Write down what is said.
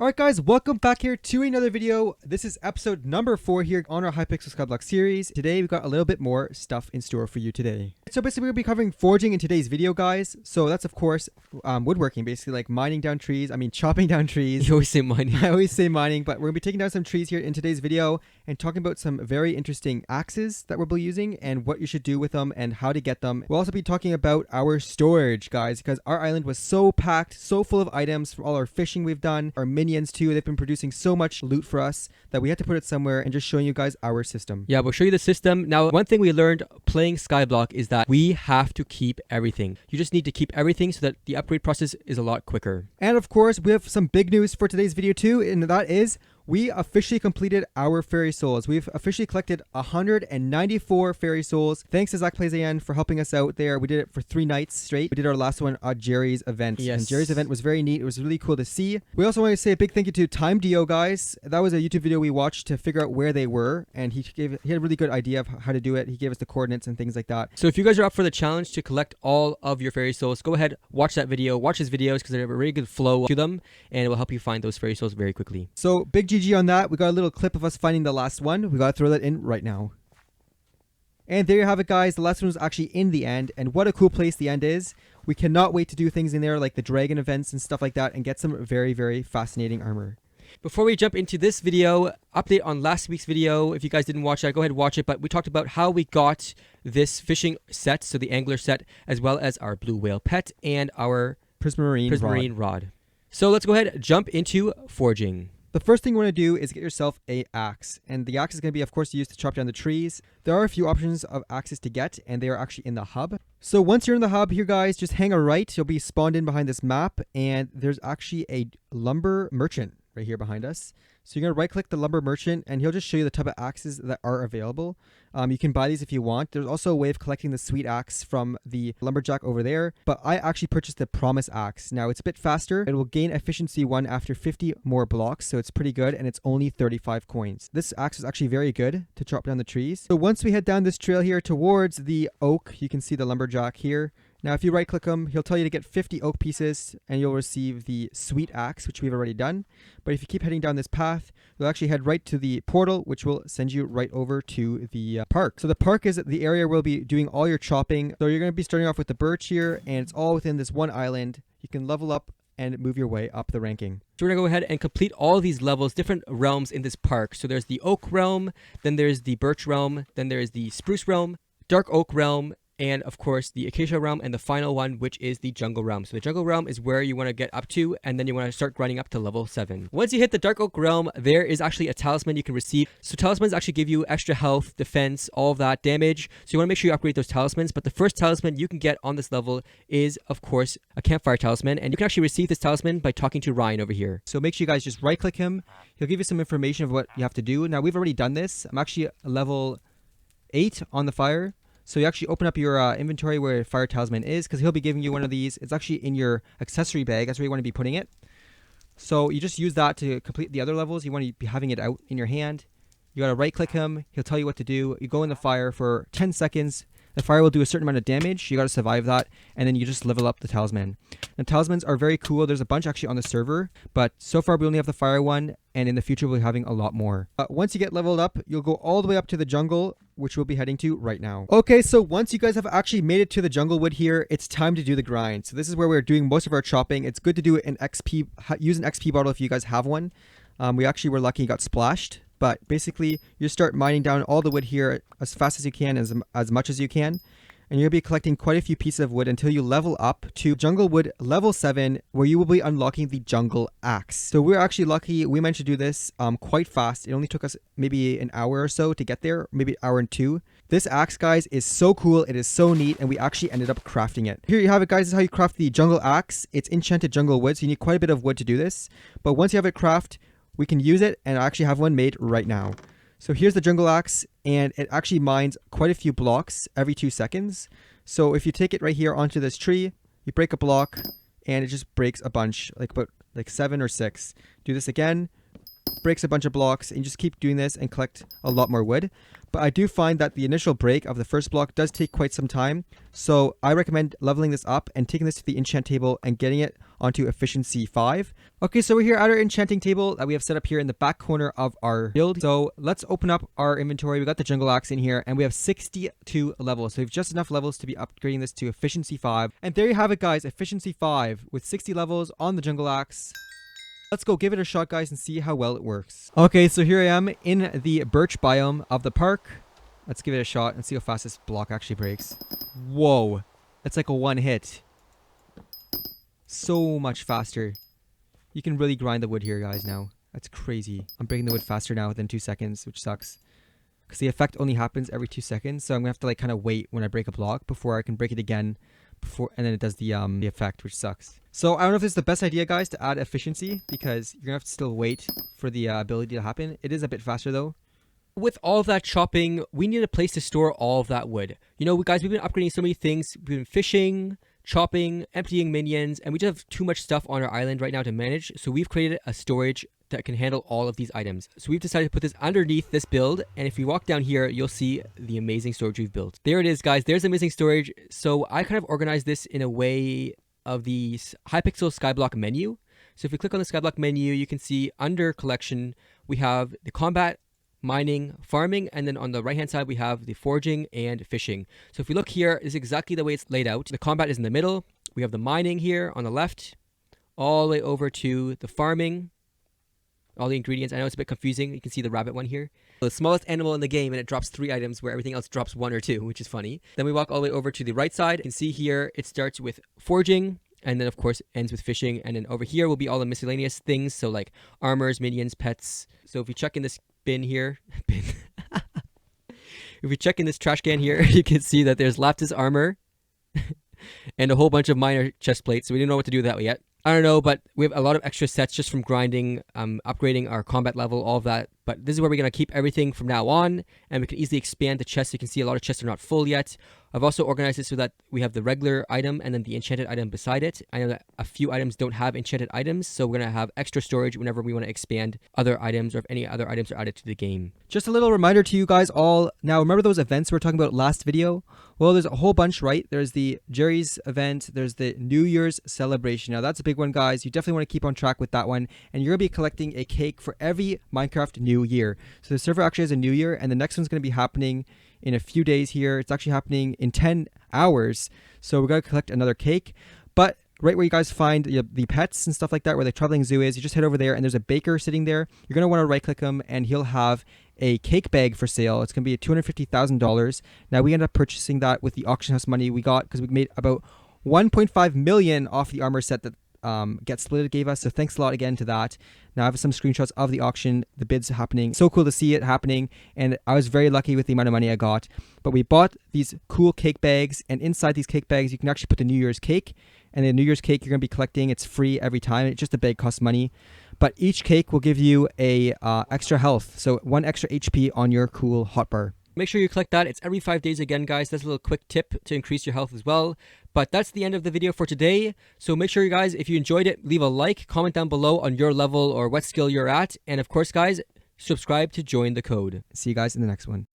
Alright guys, welcome back here to another video. This is episode number 4 here on our Hypixel Skyblock series. Today we've got a little bit more stuff in store for you today. So basically we're going to be covering foraging in today's video, guys. So that's of course woodworking, basically like mining down trees. I mean chopping down trees. You always say mining. I always say mining, but we're going to be taking down some trees here in today's video and talking about some very interesting axes that we'll be using and what you should do with them and how to get them. We'll also be talking about our storage, guys, because our island was so packed, so full of items from all our fishing we've done, our minions too. They've been producing so much loot for us that we had to put it somewhere, and just showing you guys our system. Yeah, we'll show you the system. Now, one thing we learned playing Skyblock is that we have to keep everything. You just need to keep everything so that the upgrade process is a lot quicker. And of course, we have some big news for today's video too, and that is we officially completed our fairy souls. We've officially collected 194 fairy souls. Thanks to TwinCodePlays for helping us out there. We did it for 3 nights straight. We did our last one at Jerry's event. Yes. And Jerry's event was very neat. It was really cool to see. We also want to say a big thank you to Time Dio, guys. That was a YouTube video we watched to figure out where they were, and he had a really good idea of how to do it. He gave us the coordinates and things like that. So if you guys are up for the challenge to collect all of your fairy souls, go ahead, watch that video, watch his videos because they have a really good flow to them, and it will help you find those fairy souls very quickly. So big GG on that. We got a little clip of us finding the last one. We got to throw that in right now. And there you have it, guys. The last one was actually in the end, and what a cool place the end is. We cannot wait to do things in there like the dragon events and stuff like that and get some very, very fascinating armor. Before we jump into this video, update on last week's video. If you guys didn't watch that, go ahead and watch it. But we talked about how we got this fishing set, so the angler set, as well as our blue whale pet and our prismarine rod. So let's go ahead and jump into foraging. The first thing you want to do is get yourself a axe, and the axe is going to be, of course, used to chop down the trees. There are a few options of axes to get, and they are actually in the hub. So once you're in the hub here, guys, just hang a right. You'll be spawned in behind this map, and there's actually a lumber merchant right here behind us. So you're going to right click the lumber merchant, and he'll just show you the type of axes that are available. You can buy these if you want. There's also a way of collecting the sweet axe from the lumberjack over there, but I actually purchased the promise axe. Now it's a bit faster. It will gain efficiency 1 after 50 more blocks, so it's pretty good, and it's only 35 coins. This axe is actually very good to chop down the trees. So once we head down this trail here towards the oak, you can see the lumberjack here. Now, if you right click him, he'll tell you to get 50 oak pieces and you'll receive the sweet axe, which we've already done. But if you keep heading down this path, you'll actually head right to the portal, which will send you right over to the park. So the park is the area where we'll be doing all your chopping. So you're going to be starting off with the birch here, and it's all within this one island. You can level up and move your way up the ranking. So we're going to go ahead and complete all these levels, different realms in this park. So there's the oak realm, then there's the birch realm, then there's the spruce realm, dark oak realm, and of course the acacia realm, and the final one, which is the jungle realm. So the jungle realm is where you want to get up to, and then you want to start grinding up to level 7. Once you hit the dark oak realm, there is actually a talisman you can receive. So talismans actually give you extra health, defense, all of that, damage. So you want to make sure you upgrade those talismans. But the first talisman you can get on this level is, of course, a campfire talisman, and you can actually receive this talisman by talking to Ryan over here. So make sure you guys just right click him. He'll give you some information of what you have to do. Now we've already done this. I'm actually level 8 on the fire. So you actually open up your inventory where fire talisman is, because he'll be giving you one of these. It's actually in your accessory bag. That's where you want to be putting it. So you just use that to complete the other levels. You want to be having it out in your hand. You got to right click him. He'll tell you what to do. You go in the fire for 10 seconds. The fire will do a certain amount of damage. You got to survive that, and then you just level up the talisman. And talismans are very cool. There's a bunch actually on the server, but so far we only have the fire one, and in the future we'll be having a lot more. Once you get leveled up, you'll go all the way up to the jungle, which we'll be heading to right now. Okay, so once you guys have actually made it to the jungle wood here, it's time to do the grind. So this is where we're doing most of our chopping. It's good to do it in XP. Use an XP bottle if you guys have one. We actually were lucky and got splashed. But basically, you start mining down all the wood here as fast as you can, as much as you can. And you'll be collecting quite a few pieces of wood until you level up to jungle wood level 7, where you will be unlocking the jungle axe. So we're actually lucky. We managed to do this quite fast. It only took us maybe an hour or so to get there, maybe an hour and 2. This axe, guys, is so cool. It is so neat, and we actually ended up crafting it. Here you have it, guys. This is how you craft the jungle axe. It's enchanted jungle wood, so you need quite a bit of wood to do this. But once you have it crafted, we can use it, and I actually have one made right now. So here's the jungle axe, and it actually mines quite a few blocks every 2 seconds. So if you take it right here onto this tree, you break a block, and it just breaks a bunch, like 7 or 6. Do this again, breaks a bunch of blocks, and you just keep doing this and collect a lot more wood. But I do find that the initial break of the first block does take quite some time, so I recommend leveling this up and taking this to the enchant table and getting it onto efficiency 5. Okay, so we're here at our enchanting table that we have set up here in the back corner of our build. So let's open up our inventory. We got the jungle axe in here, and we have 62 levels. So we have just enough levels to be upgrading this to efficiency 5. And there you have it, guys, efficiency 5 with 60 levels on the jungle axe. Let's go give it a shot, guys, and see how well it works. Okay, so here I am in the birch biome of the park. Let's give it a shot and see how fast this block actually breaks. Whoa, that's like a one hit. So much faster. You can really grind the wood here, guys, now. That's crazy. I'm breaking the wood faster now within 2 seconds, which sucks. Because the effect only happens every 2 seconds, so I'm going to have to like kind of wait when I break a block before I can break it again. And then it does the effect, which sucks. So I don't know if this is the best idea, guys, to add efficiency, because you're gonna have to still wait for the ability to happen. It is a bit faster though. With all of that chopping, we need a place to store all of that wood. You know, guys, we've been upgrading so many things. We've been fishing, chopping, emptying minions, and we just have too much stuff on our island right now to manage. So we've created a storage that can handle all of these items. So we've decided to put this underneath this build, and if you walk down here, you'll see the amazing storage we've built. There it is, guys. There's amazing storage. So I kind of organized this in a way of the Hypixel Skyblock menu. So if you click on the Skyblock menu, you can see under collection, we have the combat, mining, farming, and then on the right hand side, we have the foraging and fishing. So if we look here, this is exactly the way it's laid out. The combat is in the middle. We have the mining here on the left, all the way over to the farming. All the ingredients. I know it's a bit confusing. You can see the rabbit one here. The smallest animal in the game, and it drops 3 items where everything else drops 1 or 2, which is funny. Then we walk all the way over to the right side. You can see here it starts with foraging, and then of course ends with fishing. And then over here will be all the miscellaneous things, so like armors, minions, pets. So if you check in this bin here, if we check in this trash can here, you can see that there's Laptis armor and a whole bunch of minor chest plates. So we didn't know what to do with that yet. I don't know, but we have a lot of extra sets just from grinding, upgrading our combat level, all of that. But this is where we're going to keep everything from now on, and we can easily expand the chests. You can see a lot of chests are not full yet. I've also organized it so that we have the regular item and then the enchanted item beside it. I know that a few items don't have enchanted items, so we're going to have extra storage whenever we want to expand other items or if any other items are added to the game. Just a little reminder to you guys all. Now, remember those events we were talking about last video? Well, there's a whole bunch, right? There's the Jerry's event. There's the New Year's celebration. Now, that's a big one, guys. You definitely want to keep on track with that one. And you're going to be collecting a cake for every Minecraft New Year. So the server actually has a new year, and the next one's going to be happening in a few days here. It's actually happening in 10 hours. So we're going to collect another cake. But right where you guys find the pets and stuff like that, where the traveling zoo is, you just head over there, and there's a baker sitting there. You're going to want to right click him, and he'll have a cake bag for sale. It's going to be $250,000. Now, we ended up purchasing that with the auction house money we got because we made about 1.5 million off the armor set that Get Split gave us. So thanks a lot again to that. Now I have some screenshots of the auction, the bids happening. So cool to see it happening, and I was very lucky with the amount of money I got. But we bought these cool cake bags, and inside these cake bags you can actually put the New Year's cake. And the New Year's cake you're going to be collecting, it's free every time. It's just a bag costs money. But each cake will give you a extra health, so 1 extra HP on your cool hotbar. Make sure you collect that. It's every 5 days again, guys. That's a little quick tip to increase your health as well. But that's the end of the video for today. So make sure you guys, if you enjoyed it, leave a like, comment down below on your level or what skill you're at. And of course, guys, subscribe to join the code. See you guys in the next one.